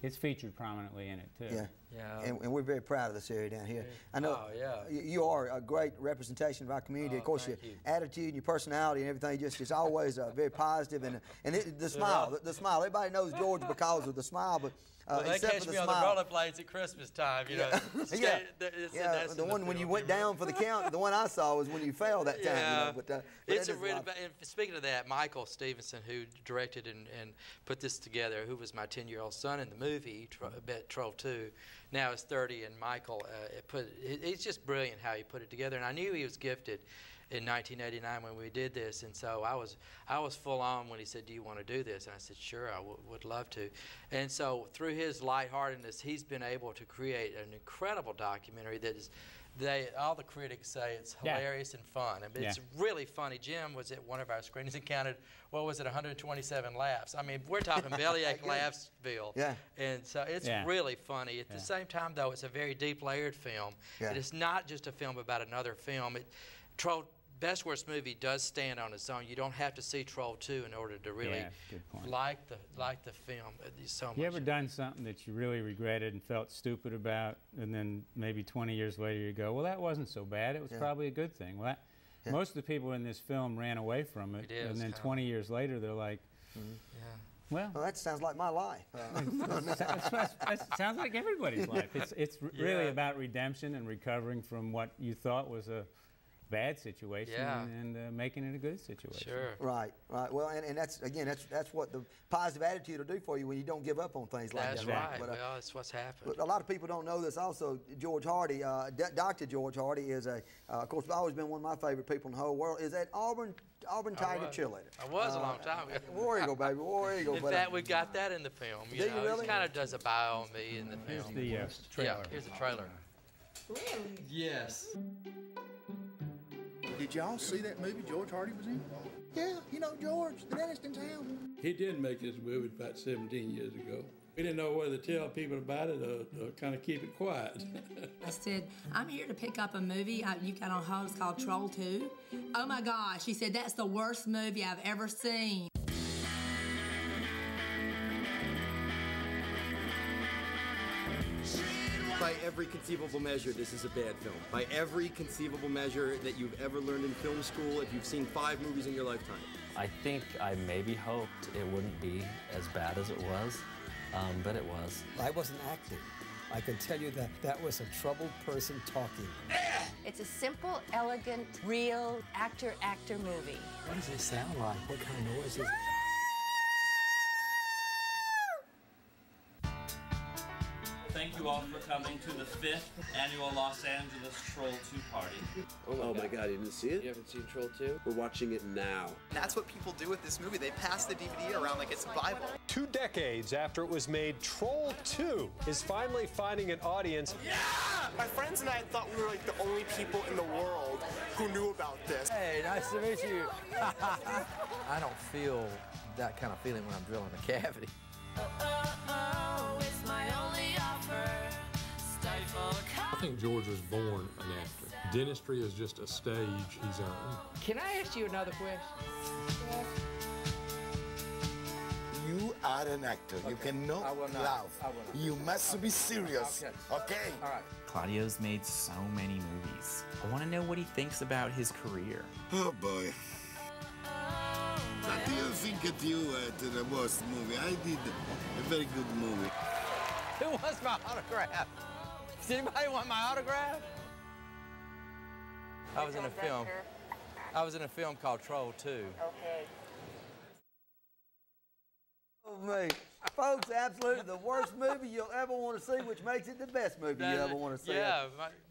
It's featured prominently in it too. Yeah. Yeah. And we're very proud of this area down here. I know you are a great representation of our community. Of course, your attitude and your personality and everything just always very positive. And the smile, the smile. Everybody knows George because of the smile, but well, they catch me on the rollerblades at Christmas time, you know. The one when you went down for the count, the one I saw was when you fell that time. Yeah. You know, but it's a really bad, and speaking of that, Michael Stevenson, who directed and put this together, who was my 10-year-old son in the movie, Troll 2, now is 30, and Michael, it's just brilliant how he put it together, and I knew he was gifted in 1989 when we did this, and so I was full on when he said, "Do you want to do this?" And I said, "Sure, I would love to." And so through his lightheartedness, he's been able to create an incredible documentary that is, all the critics say it's hilarious and fun. I mean, it's really funny. Jim was at one of our screenings and counted, what was it, 127 laughs. I mean, we're talking bellyache laughs, Bill. Yeah. And so it's really funny. At the same time, though, it's a very deep layered film. Yeah. It is not just a film about another film. Best Worst Movie does stand on its own. You don't have to see Troll 2 in order to really like the film so much. You ever done something that you really regretted and felt stupid about, and then maybe 20 years later you go, well, that wasn't so bad. It was probably a good thing. Well, most of the people in this film ran away from it, and then 20 years later they're like, well, that sounds like my life. Sounds like everybody's life. It's really about redemption and recovering from what you thought was a bad situation and making it a good situation. Sure. Right. Well, and that's, again, that's what the positive attitude will do for you when you don't give up on things like that. That's right. But, well, that's what's happened. But a lot of people don't know this also. George Hardy, Dr. George Hardy is of course, always been one of my favorite people in the whole world, is that Auburn Tiger cheerleader. I was a long time ago. War Eagle, baby. War Eagle. In fact, we got that in the film. You know, really? He kind of does a bio on me in the film. Here's the trailer. Yeah, here's the trailer. Really? Yes. Did y'all see that movie George Hardy was in? Yeah, you know George, the dentist in town. He did make this movie about 17 years ago. We didn't know whether to tell people about it or kind of keep it quiet. I said, I'm here to pick up a movie you've got on hold. It's called Troll 2. Oh my gosh, he said, that's the worst movie I've ever seen. By every conceivable measure, this is a bad film. By every conceivable measure that you've ever learned in film school, if you've seen 5 movies in your lifetime. I think I maybe hoped it wouldn't be as bad as it was, but it was. I wasn't acting. I can tell you that that was a troubled person talking. It's a simple, elegant, real actor-actor movie. What does it sound like? What kind of noise is it? Thank you all for coming to the 5th annual Los Angeles Troll 2 party. Oh my God, you didn't see it? You haven't seen Troll 2? We're watching it now. That's what people do with this movie. They pass the DVD around like it's a Bible. 2 decades after it was made, Troll 2 is finally finding an audience. Yeah! My friends and I thought we were like the only people in the world who knew about this. Hey, nice to meet you. I don't feel that kind of feeling when I'm drilling a cavity. It's my only offer. I think George was born an actor. Dentistry is just a stage he's on. Can I ask you another question? You are an actor. Okay. You cannot laugh. You must be serious. Okay? All right. Claudio's made so many movies. I want to know what he thinks about his career. Oh boy. What do you think that you to the worst movie? I did a very good movie. Who wants my autograph? Does anybody want my autograph? I was in a film. I was in a film called Troll 2. Okay. Oh, me. Folks, absolutely the worst movie you'll ever want to see, which makes it the best movie you ever want to see. Yeah,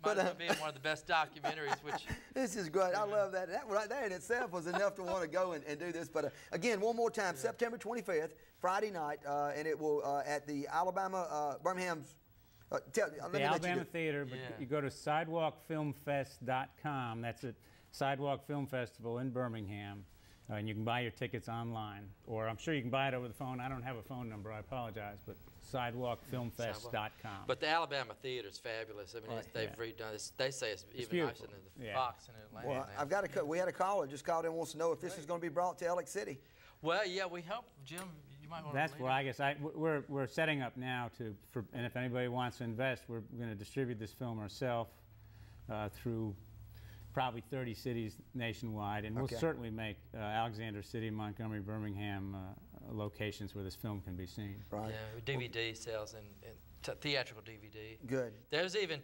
might have been one of the best documentaries, which... This is great. I love that. That right there in itself was enough to want to go and do this. But again, one more time, September 25th, Friday night, and it will at the Alabama, Birmingham's... the Alabama Theater, but you go to sidewalkfilmfest.com. That's a Sidewalk Film Festival in Birmingham. And you can buy your tickets online, or I'm sure you can buy it over the phone. I don't have a phone number, I apologize, but sidewalkfilmfest.com. But the Alabama Theater is fabulous. I mean, they've redone this. They say it's even nicer than the Fox in Atlanta. Well, I've got we had a caller just called in, wants to know if this is going to be brought to Alex City. Well, yeah, we hope, Jim, you that's where I guess we're setting up now and if anybody wants to invest, we're going to distribute this film ourselves through probably 30 cities nationwide, and we'll certainly make Alexander City, Montgomery, Birmingham locations where this film can be seen. Right. Yeah, DVD sales and theatrical DVD. Good. There's even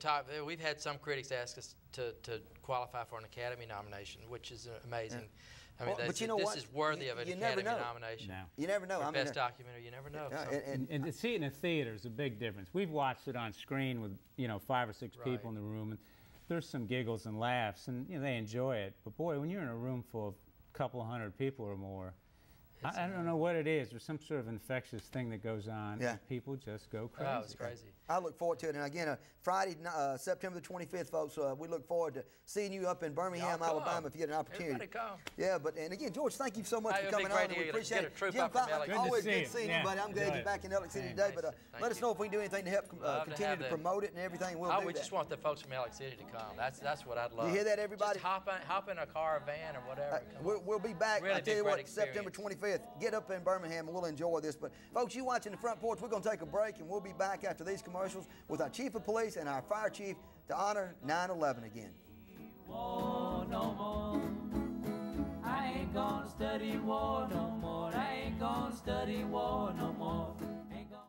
we've had some critics ask us to qualify for an Academy nomination, which is amazing. Yeah. I mean, but you know this is worthy of an Academy nomination. No. You never know. For best documentary, you never know. And to see it in a theater is a big difference. We've watched it on screen with 5 or 6 people in the room, and there's some giggles and laughs, and they enjoy it. But boy, when you're in a room full of a couple of 100 people or more, I don't know what it is. There's some sort of infectious thing that goes on. Yeah. People just go crazy. Oh, it's crazy. I look forward to it. And again, Friday, September the 25th, folks, we look forward to seeing you up in Birmingham, Alabama, if you get an opportunity. Everybody come. Yeah, and again, George, thank you so much for coming on. We appreciate it. Jim, always good seeing you, buddy. I'm glad you're back in Alex City today. But let us know if we can do anything to help continue to promote it and everything. We'll do that. We just want the folks from Alex City to come. That's what I'd love. You hear that, everybody? Just hop in a car or van or whatever. We'll be back. I tell you what, September 25th. Get up in Birmingham and we'll enjoy this. But folks, you watching the Front Porch, we're going to take a break and we'll be back after these commercials with our Chief of Police and our Fire Chief to honor 9/11 again. War no more. I ain't gonna study war no more. I ain't gonna study war no more.